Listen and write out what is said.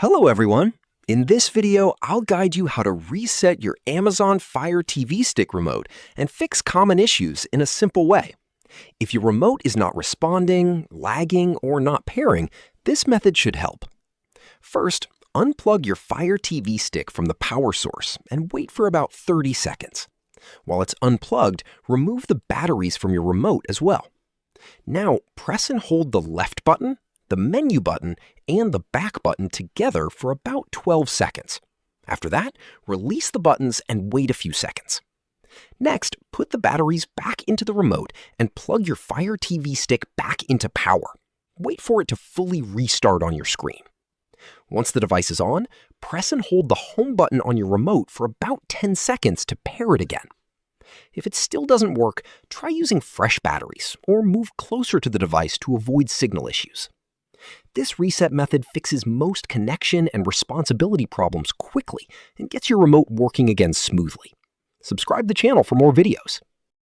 Hello everyone! In this video, I'll guide you how to reset your Amazon Fire TV Stick remote and fix common issues in a simple way. If your remote is not responding, lagging, or not pairing, this method should help. First, unplug your Fire TV Stick from the power source and wait for about 30 seconds. While it's unplugged, remove the batteries from your remote as well. Now, press and hold the left button, the menu button, and the back button together for about 12 seconds. After that, release the buttons and wait a few seconds. Next, put the batteries back into the remote and plug your Fire TV Stick back into power. Wait for it to fully restart on your screen. Once the device is on, press and hold the home button on your remote for about 10 seconds to pair it again. If it still doesn't work, try using fresh batteries or move closer to the device to avoid signal issues. This reset method fixes most connection and responsibility problems quickly and gets your remote working again smoothly. Subscribe to the channel for more videos.